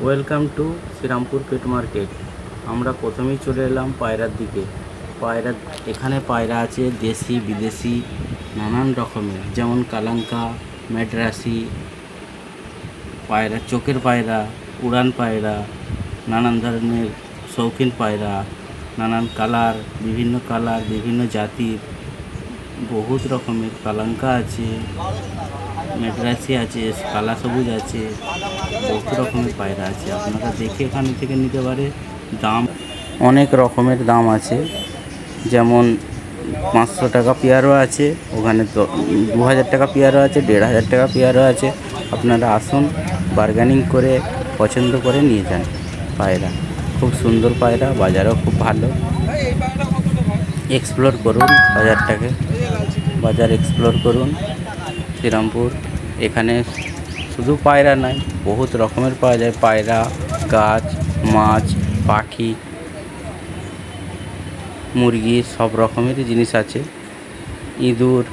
Welcome to Shrirampur pet market. আমরা প্রথমেই চলে এলাম পায়রার দিকে। পায়রা, এখানে পায়রা আছে দেশি বিদেশি নানান রকমের, যেমন কালাঙ্কা, ম্যাড্রাসি পায়রা, চোখের পায়রা, উড়ান পায়রা, নানান ধরনের শৌখিন পায়রা, নানান কালার বিভিন্ন জাতির, বহুত রকমের কালাঙ্কা আছে, ম্যাড্রাসি আছে, কালা সবুজ আছে, বহুত রকমের পায়রা আছে। আপনারা দেখে এখান থেকে নিতে পারে। দাম অনেক রকমের দাম আছে, যেমন 500 টাকা পেয়ারও আছে, ওখানে তো 2000 টাকা পেয়ারও আছে, 1500 টাকা পেয়ারও আছে। আপনারা আসুন, বার্গেনিং করে পছন্দ করে নিয়ে যান। পায়রা খুব সুন্দর পায়রা, বাজারও খুব ভালো। এক্সপ্লোর করুন বাজারটাকে, বাজার এক্সপ্লোর করুন শ্রীরামপুর। এখানে শুধু পায়রা নয়, বহুত রকমের পাওয়া যায়। পায়রা, গাছ, মাছ, পাখি, মুরগি, সব রকমেরই জিনিস আছে। ইঁদুর,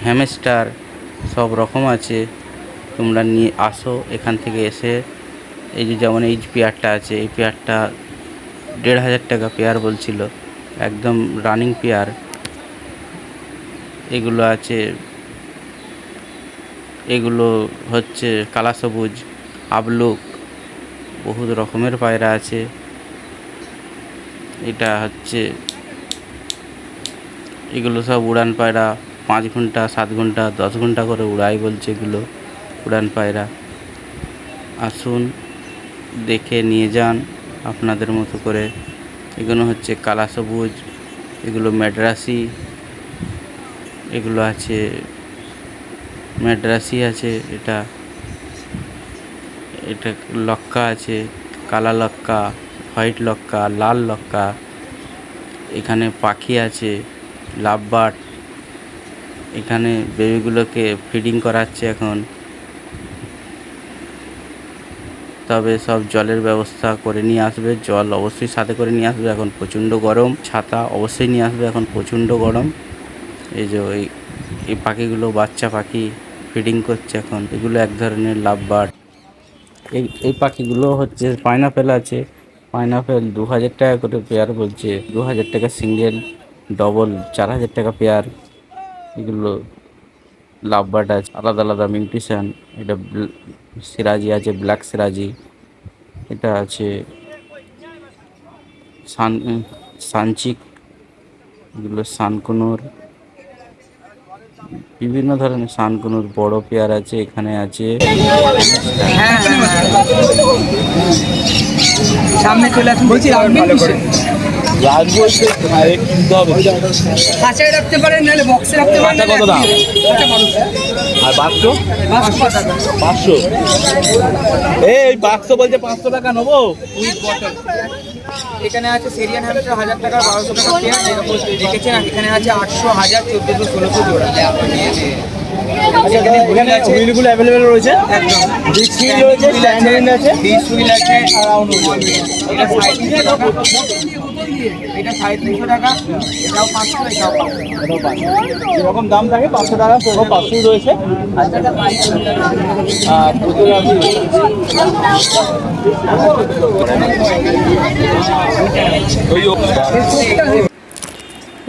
হ্যামস্টার, সব রকম আছে। তোমরা নিয়ে আসো এখান থেকে এসে। এই যে যেমন এই পেয়ারটা আছে, এই পেয়ারটা 1500 টাকা পেয়ার বলছিল, একদম রানিং পেয়ার। এগুলো আছে, এগুলো হচ্ছে কালা সবুজ, আবলুক, বহুত রকমের পায়রা আছে। এটা হচ্ছে, এগুলো সব উড়ান পায়রা, 5 ঘন্টা 7 ঘন্টা 10 ঘন্টা করে উড়াই বলছে, এগুলো উড়ান পায়রা। আসুন, দেখে নিয়ে যান আপনাদের মতো করে। এগুলো হচ্ছে কালা সবুজ, এগুলো ম্যাড্রাসি, এগুলো আছে ম্যাড্রাসি আছে, এটা এটা লক্কা আছে, কালা লক্কা, হোয়াইট লক্কা, লাল লক্কা। এখানে পাখি আছে, লাভবার্ড। এখানে বেবিগুলোকে ফিডিং করাচ্ছে এখন, তবে সব জলের ব্যবস্থা করে নিয়ে আসবে। জল অবশ্যই সাথে করে নিয়ে আসবে, এখন প্রচণ্ড গরম। ছাতা অবশ্যই নিয়ে আসবে, এখন প্রচণ্ড গরম। এই যে এই পাখিগুলো বাচ্চা পাখি ফিডিং করছে এখন। এগুলো এক ধরনের লাভবার্ড। এই পাখিগুলো হচ্ছে পাইনাপেল আছে। পাইনাপেল 2000 টাকা করে পেয়ার বলছে, 2000 টাকা সিঙ্গেল, ডবল 4000 টাকা পেয়ার। এগুলো লাভবার্ড আছে, আলাদা আলাদা মিউটেশন। এটা সিরাজি আছে, ব্ল্যাক সিরাজি। এটা আছে সানচিক, এগুলো সানকুনুর, বিভিন্ন ধরনের সানকুনুর বড় পেয়ার আছে। এখানে আছে সামনে চলে আসুন, বলছি ভালো করে রাখবো, কিনতে হবে। খাঁচায় রাখতে পারেন, নাহলে বক্সে রাখতে পারেন। কত দাম? আর বাক্স 500। এই বাক্স বলছে 500 টাকা নেবো। এখানে আছে সেরিয়ান হ্যামস্টার 1000 টাকা, 1200 টাকা পেয়ার দেখেছেন। এখানে আছে 800, 1000, 1400, 1600 জোড়া। আচ্ছা, এখানে হুইলগুলো অ্যাভেলেবেল রয়েছে, একদম ডিস্ক হুইল রয়েছে, স্ট্যান্ড হুইল আছে, ডিস্ক হুইল আছে, আর রাউন্ড হুইল। এটা 350 টাকা, এটা 350 টাকা, এটাও 500, এটাও 500। যেরকম দাম থাকে 500 টাকা, পুরো 500 রয়েছে। আর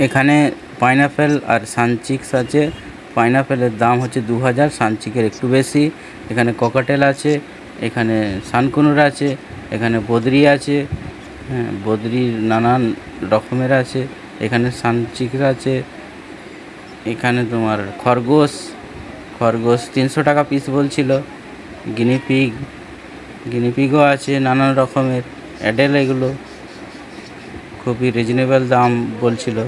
এখানে পাইনাপেল আর সানচিক্স আছে। পাইনাপেলের দাম হচ্ছে 2000, সানচিকের একটু বেশি। এখানে ককাটেল আছে, এখানে সানকুনুর আছে, এখানে বদ্রি আছে। হ্যাঁ, বদ্রির নানান রকমের আছে। এখানে সানচিক্স আছে। এখানে তোমার খরগোশ 300 টাকা পিস বলছিল। গিনিপিগও আছে নানান রকমের, অ্যাডেল। এগুলো খুবই রিজনেবল দাম বলছিল।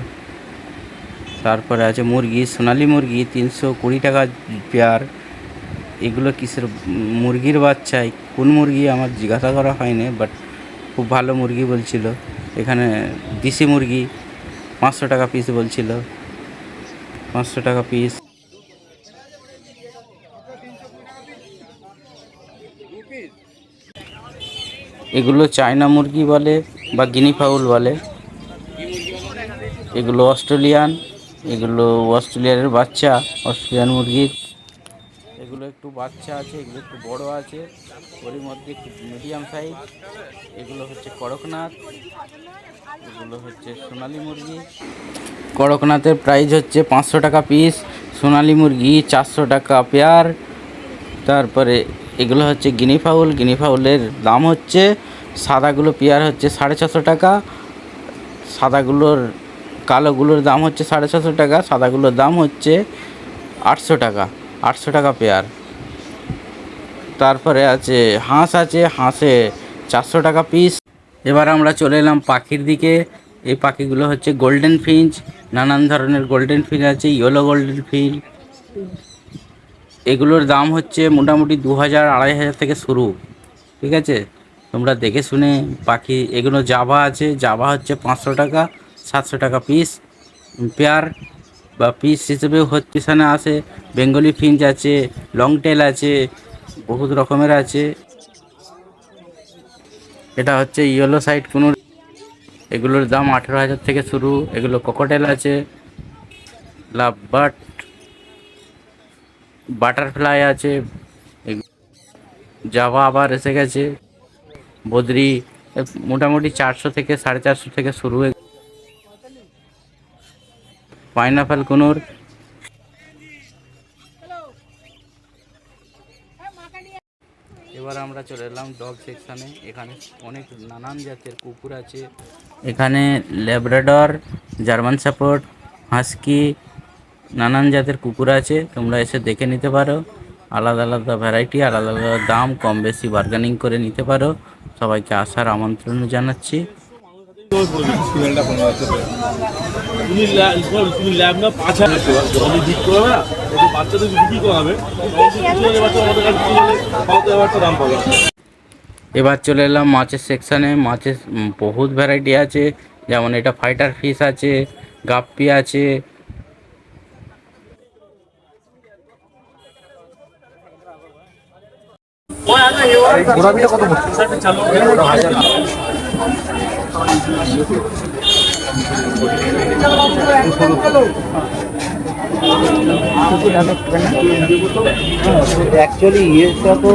তারপরে আছে মুরগি, সোনালি মুরগি 320 টাকা পেয়ার। এগুলো কিসের মুরগির বাচ্চাই, কোন মুরগি আমার জিজ্ঞাসা করা হয়নি, বাট খুব ভালো মুরগি বলছিল। এখানে দেশি মুরগি 500 টাকা পিস বলছিল, 500 টাকা পিস। এগুলো চায়না মুরগি বলে বা গিনি ফাউল বলে। এগুলো অস্ট্রেলিয়ান, এগুলো অস্ট্রেলিয়ানের বাচ্চা, অস্ট্রেলিয়ান মুরগির। এগুলো একটু বাচ্চা আছে, এগুলো একটু বড় আছে, ওর মধ্যে একটু মিডিয়াম সাইজ। এগুলো হচ্ছে করকনাথ, এগুলো হচ্ছে সোনালী মুরগি। করকনাথের প্রাইস হচ্ছে 500 টাকা পিস, সোনালী মুরগি 400 টাকা পেয়ার। তারপরে এগুলো হচ্ছে গিনি ফাউল, গিনি ফাউলের দাম হচ্ছে, সাদাগুলো পেয়ার হচ্ছে 650 টাকা, সাদাগুলোর কালোগুলোর দাম হচ্ছে 650 টাকা, সাদাগুলোর দাম হচ্ছে 800 টাকা, 800 টাকা পেয়ার। তারপরে আছে হাঁস, আছে হাঁসে 400 টাকা পিস। এবার আমরা চলে এলাম পাখির দিকে। এই পাখিগুলো হচ্ছে গোল্ডেন ফিঞ্চ, নানান ধরনের গোল্ডেন ফিঞ্চ আছে, ইয়েলো গোল্ডেন ফিঞ্চ। এগুলোর দাম হচ্ছে মোটামুটি 2000 2500 থেকে শুরু, ঠিক আছে? তোমরা দেখে শুনে পাখি। এগুলো জাভা আছে, জাভা হচ্ছে 500 টাকা, 700 টাকা পিস পেয়ার বা পিস হিসেবেও পিছনে আসে। বেঙ্গলি ফিঞ্চ আছে, লং টেল আছে, বহুত রকমের আছে। এটা হচ্ছে ইয়েলো সাইড কোনো, এগুলোর দাম 18,000 থেকে শুরু। এগুলো ককটেল আছে, লাভ বার্ড, বাটারফ্লাই আছে, জাভা আবার এসে গেছে, বদ্রি। মোটামুটি 400 থেকে 450 থেকে শুরু। পাইনাপেল কোনোর। এবার আমরা চলে এলাম ডগ সেকশানে। এখানে অনেক নানান জাতের কুকুর আছে। এখানে ল্যাব্রাডর, জার্মান শেপার্ড, হাস্কি, নানান জাতের কুকুর আছে। তোমরা এসে দেখে নিতে পারো। আলাদা আলাদা ভ্যারাইটি, আলাদা আলাদা দাম, কম বেশি বার্গেনিং করে নিতে পারো। সবাইকে আসার আমন্ত্রণ জানাচ্ছি। তুমি ল্যাব না 5,000 জলে ঠিক করবে না, বাচ্চাদের বিক্রি করাবে, দাম পাবে। এবার চলে এলাম মাছের সেকশানে। মাছের বহুত ভ্যারাইটি আছে, যেমন এটা ফাইটার ফিশ আছে, গাপ্পি আছে। অ্যাকচুয়ালি ইয়েটা তো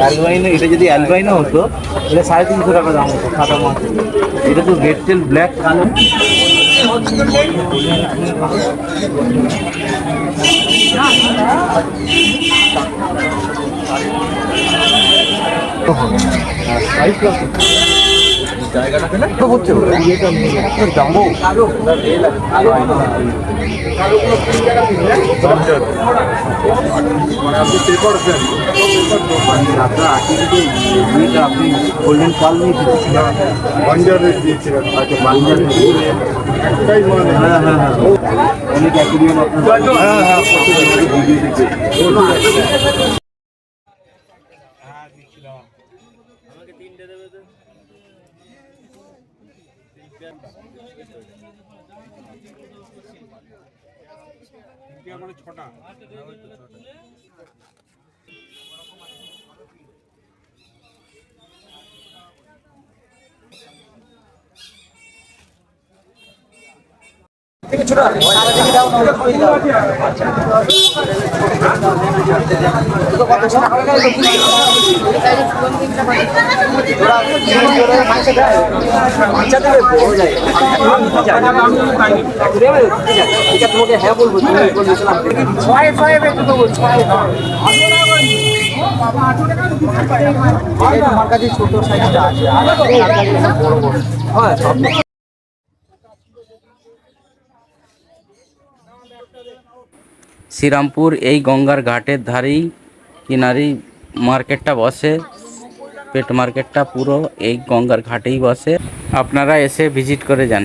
অ্যালবাইনো, এটা যদি অ্যালবাইনো হতো তাহলে 350 টাকা দাম হতো সাদা মাছ। এটা তো রেড টেল ব্ল্যাক কালার। জায়গাটা না তো হচ্ছে ইয়েটা জাম্বো মানে আপনি পেপার দেন, আপনার আর্টিকেল ইয়েটা আপনি গোল্ডেন পাল নিয়ে বাঞ্জার রেট দিয়েছিলেন। আচ্ছা, বাঞ্জার একটাই মানে হ্যাঁ হ্যাঁ হ্যাঁ অনেক অ্যাকুরিয়াম আপনার হ্যাঁ হ্যাঁ ছটা। হ্যাঁ বলবো আমার কাছে ছোট সাইজটা আছে, বড় বড় হ্যাঁ সব। শ্রীরামপুর এই গঙ্গার ঘাটের ধারেই কিনারেই মার্কেটটা বসে। পেট মার্কেটটা পুরো এই গঙ্গার ঘাটেই বসে। আপনারা এসে ভিজিট করে যান।